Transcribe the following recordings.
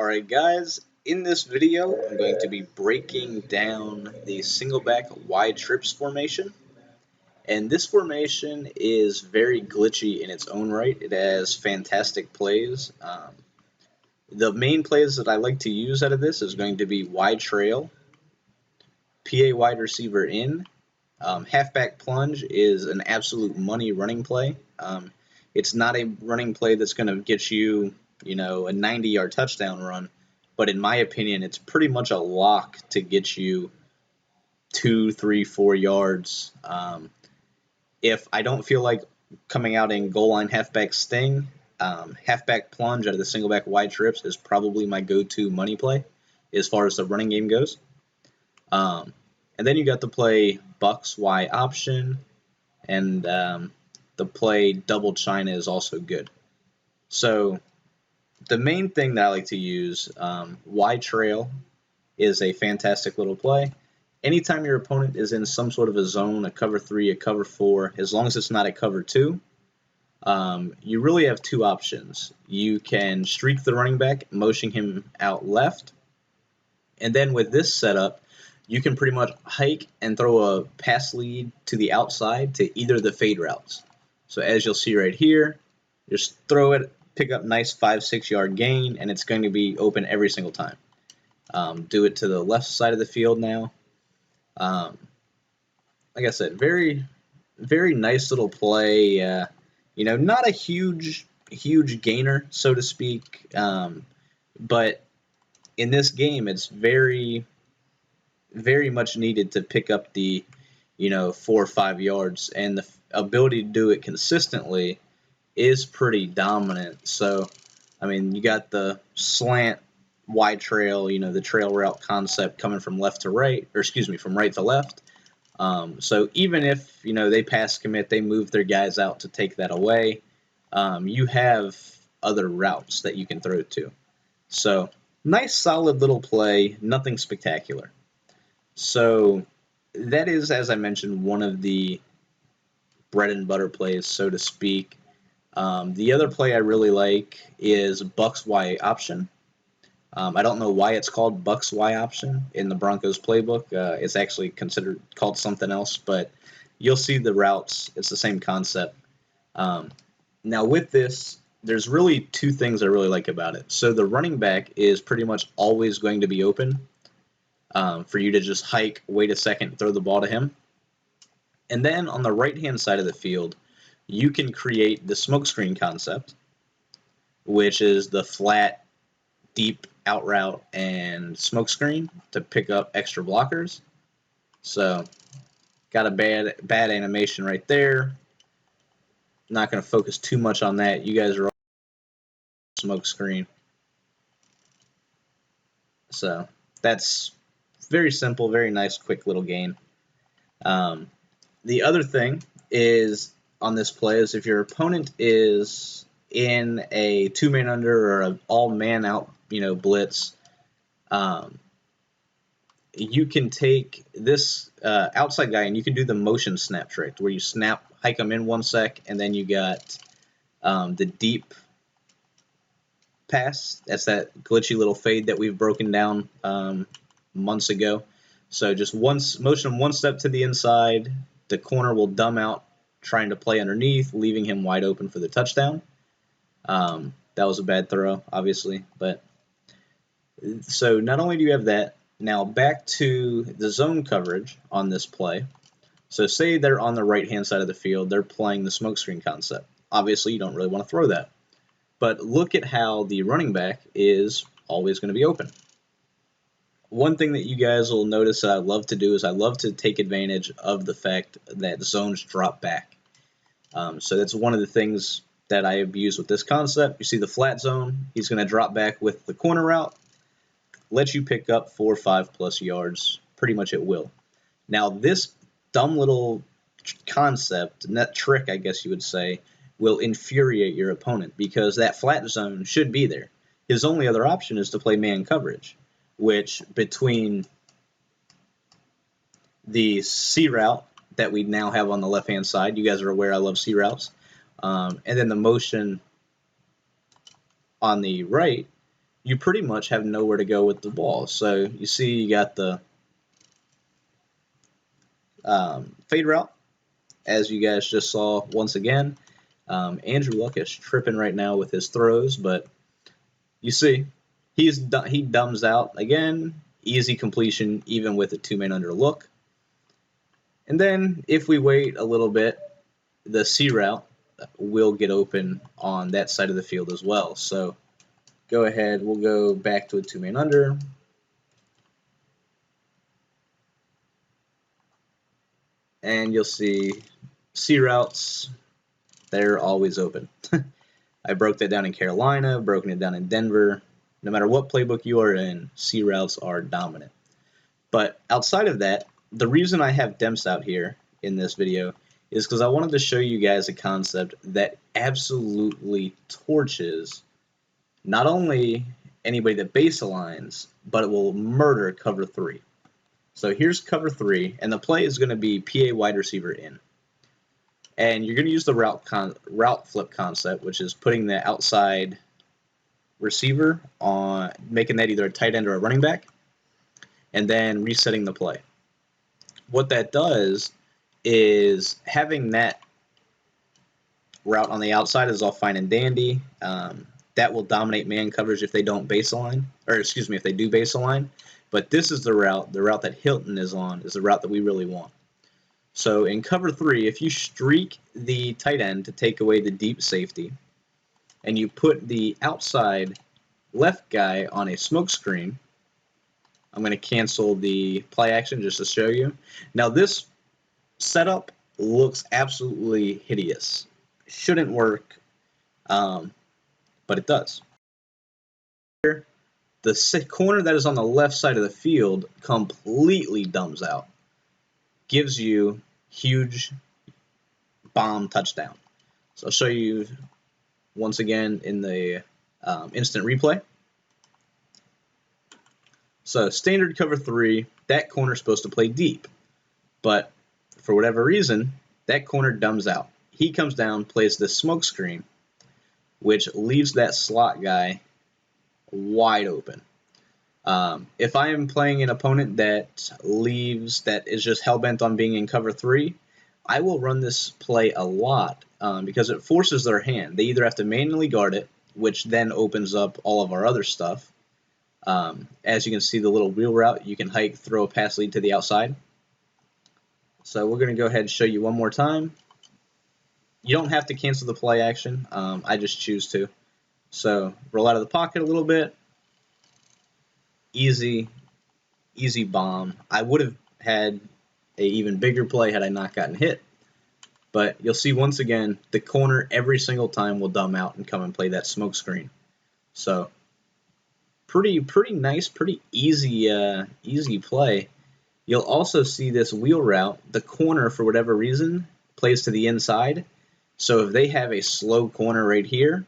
Alright guys, in this video I'm going to be breaking down the Singleback wide trips formation. And this formation is very glitchy in its own right. It has fantastic plays. The main plays that I like to use out of this is going to be wide trail, PA wide receiver in. Halfback plunge is an absolute money running play. It's not a running play that's going to get you, a 90-yard touchdown run, but in my opinion, it's pretty much a lock to get you 2, 3, 4 yards. If I don't feel like coming out in goal line halfback sting, halfback plunge out of the Singleback wide trips is probably my go-to money play as far as the running game goes. And then you got to play Bucks Y option, and the play double China is also good. So the main thing that I like to use, Y trail, is a fantastic little play. Anytime your opponent is in some sort of a zone, a cover 3, a cover 4, as long as it's not a cover 2, you really have two options. You can streak the running back, motion him out left, and then with this setup, you can pretty much hike and throw a pass lead to the outside to either of the fade routes. So as you'll see right here, just throw it, pick up nice 5-6 yard gain, and it's going to be open every single time. Do it to the left side of the field now. Like I said, very, very nice little play. Not a huge gainer, so to speak, but in this game, it's very much needed to pick up the 4 or 5 yards, and the ability to do it consistently is pretty dominant. So I mean, you got the slant wide trail, the trail route concept coming from left to right, or excuse me, from right to left. So even if they pass commit, they move their guys out to take that away, you have other routes that you can throw to. So nice solid little play, nothing spectacular. So that is, as I mentioned, one of the bread and butter plays, so to speak. The other play I really like is Bucks Y option. I don't know why it's called Bucks Y option in the Broncos playbook. It's actually called something else, but you'll see the routes. It's the same concept. Now with this, there's really two things I really like about it. So the running back is pretty much always going to be open. For you to just hike, wait a second, throw the ball to him. And then on the right-hand side of the field, you can create the smoke screen concept, which is the flat, deep out route and smoke screen to pick up extra blockers. So got a bad animation right there. Not going to focus too much on that. You guys are all smoke screen. So that's very simple, very nice, quick little gain. The other thing is on this play is if your opponent is in a 2-man under or an all-man out, blitz, you can take this outside guy and you can do the motion snap trick where you hike them in 1 sec, and then you got the deep pass. That's that glitchy little fade that we've broken down months ago. So just motion him 1 step to the inside. The corner will dumb out trying to play underneath, leaving him wide open for the touchdown. That was a bad throw, obviously. But so not only do you have that, now back to the zone coverage on this play. So say they're on the right-hand side of the field. They're playing the smokescreen concept. Obviously, you don't really want to throw that. But look at how the running back is always going to be open. One thing that you guys will notice that I love to do is I love to take advantage of the fact that zones drop back. So that's one of the things that I have used with this concept. You see the flat zone, he's going to drop back with the corner route, let you pick up 4 or 5+ yards pretty much at will. Now this dumb little concept, net trick I guess you would say, will infuriate your opponent because that flat zone should be there. His only other option is to play man coverage, which between the C route that we now have on the left-hand side, you guys are aware I love C routes, and then the motion on the right, you pretty much have nowhere to go with the ball. So you see you got the fade route, as you guys just saw once again. Andrew Luck is tripping right now with his throws, but you see he dumbs out again. Easy completion even with a two-man under look. And then if we wait a little bit, the C route will get open on that side of the field as well. So go ahead, we'll go back to a two-man under. And you'll see C routes, they're always open. I broke that down in Carolina, broken it down in Denver. No matter what playbook you are in, C routes are dominant. But outside of that, the reason I have demps out here in this video is because I wanted to show you guys a concept that absolutely torches not only anybody that base aligns, but it will murder cover 3. So here's cover 3, and the play is going to be PA wide receiver in. And you're going to use the route flip concept, which is putting the outside receiver on, making that either a tight end or a running back, and then resetting the play. What that does is having that route on the outside is all fine and dandy. That will dominate man coverage if they don't base align, or excuse me, if they do base align. But this is the route that Hilton is on, is the route that we really want. So in cover 3, if you streak the tight end to take away the deep safety, and you put the outside left guy on a smoke screen, I'm going to cancel the play action just to show you. Now this setup looks absolutely hideous. Shouldn't work, but it does. The corner that is on the left side of the field completely dumbs out. Gives you huge bomb touchdown. So I'll show you once again in the instant replay. So standard cover 3, that corner is supposed to play deep. But for whatever reason, that corner dumbs out. He comes down, plays this smoke screen, which leaves that slot guy wide open. If I am playing an opponent that is just hell-bent on being in cover 3, I will run this play a lot because it forces their hand. They either have to manually guard it, which then opens up all of our other stuff. As you can see, the little wheel route, you can hike, throw a pass lead to the outside. So we're going to go ahead and show you one more time. You don't have to cancel the play action. I just choose to. So roll out of the pocket a little bit. Easy bomb. I would have had an even bigger play had I not gotten hit. But you'll see once again, the corner every single time will dumb out and come and play that smoke screen. So pretty nice, pretty easy play. You'll also see this wheel route. The corner, for whatever reason, plays to the inside. So if they have a slow corner right here,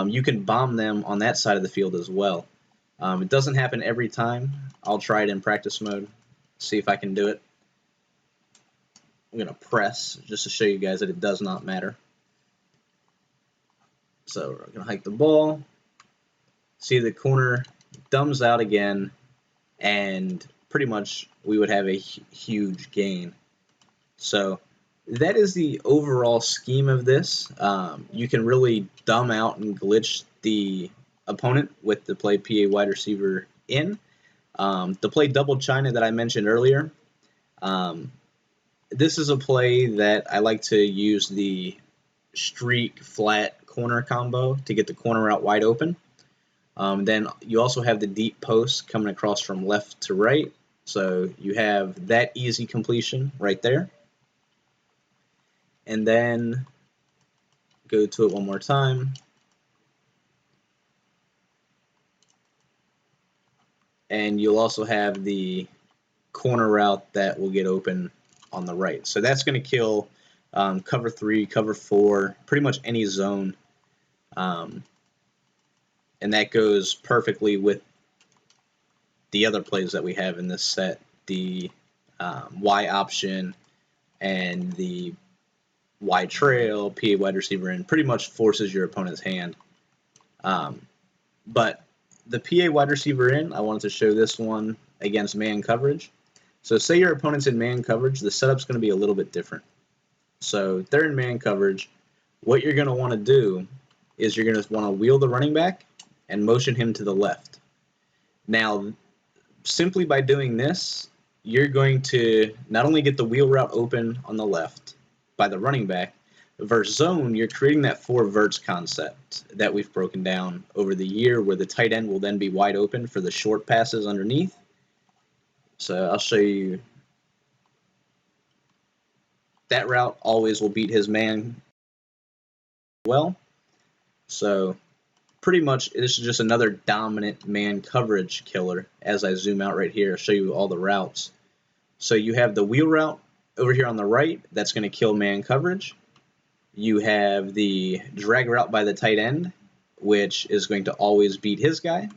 you can bomb them on that side of the field as well. It doesn't happen every time. I'll try it in practice mode, see if I can do it. I'm going to press just to show you guys that it does not matter. So we're going to hike the ball. See the corner dumbs out again, and pretty much we would have a huge gain. So that is the overall scheme of this. You can really dumb out and glitch the opponent with the play PA wide receiver in. The play double China that I mentioned earlier, this is a play that I like to use the streak flat corner combo to get the corner out wide open. Then you also have the deep post coming across from left to right. So you have that easy completion right there. And then go to it one more time. And you'll also have the corner route that will get open on the right. So that's going to kill cover 3, cover 4, pretty much any zone. And that goes perfectly with the other plays that we have in this set, the Y option and the Y trail, PA wide receiver, and pretty much forces your opponent's hand. But the PA wide receiver in, I wanted to show this one against man coverage. So say your opponent's in man coverage, the setup's going to be a little bit different. So they're in man coverage. What you're going to want to do is you're going to want to wheel the running back and motion him to the left. Now, simply by doing this, you're going to not only get the wheel route open on the left by the running back, versus zone, you're creating that four verts concept that we've broken down over the year, where the tight end will then be wide open for the short passes underneath. So I'll show you. That route always will beat his man well. So pretty much this is just another dominant man coverage killer. As I zoom out right here, I'll show you all the routes. So you have the wheel route over here on the right, that's going to kill man coverage. You have the drag route by the tight end, which is going to always beat his guy.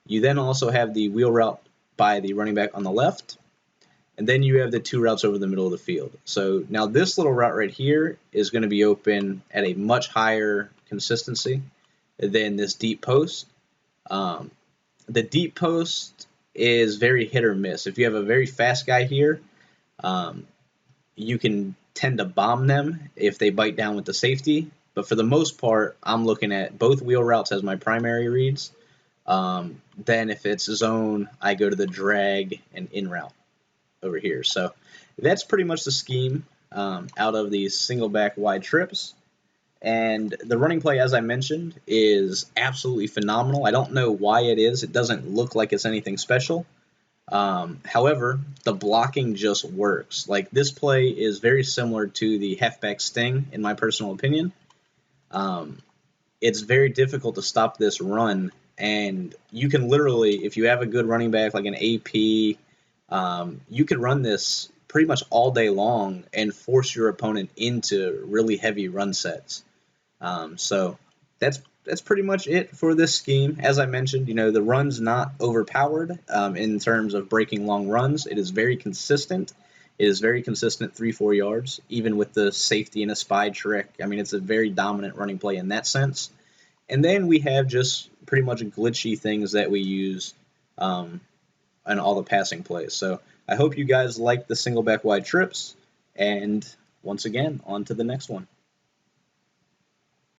You then also have the wheel route by the running back on the left. And then you have the two routes over the middle of the field. So now this little route right here is going to be open at a much higher consistency than this deep post. The deep post is very hit or miss. If you have a very fast guy here, you can tend to bomb them if they bite down with the safety. But for the most part, I'm looking at both wheel routes as my primary reads. Then if it's zone, I go to the drag and in route over here. So that's pretty much the scheme out of these single back wide trips. And the running play, as I mentioned, is absolutely phenomenal. I don't know why it is. It doesn't look like it's anything special. However, the blocking just works. Like, this play is very similar to the halfback sting, in my personal opinion. It's very difficult to stop this run, and you can literally, if you have a good running back like an AP, you can run this pretty much all day long and force your opponent into really heavy run sets. So that's pretty much it for this scheme. As I mentioned, the run's not overpowered in terms of breaking long runs. It is very consistent. It is very consistent 3-4 yards, even with the safety and a spy trick. I mean, it's a very dominant running play in that sense. And then we have just pretty much glitchy things that we use on all the passing plays. So I hope you guys like the single back wide trips. And once again, on to the next one.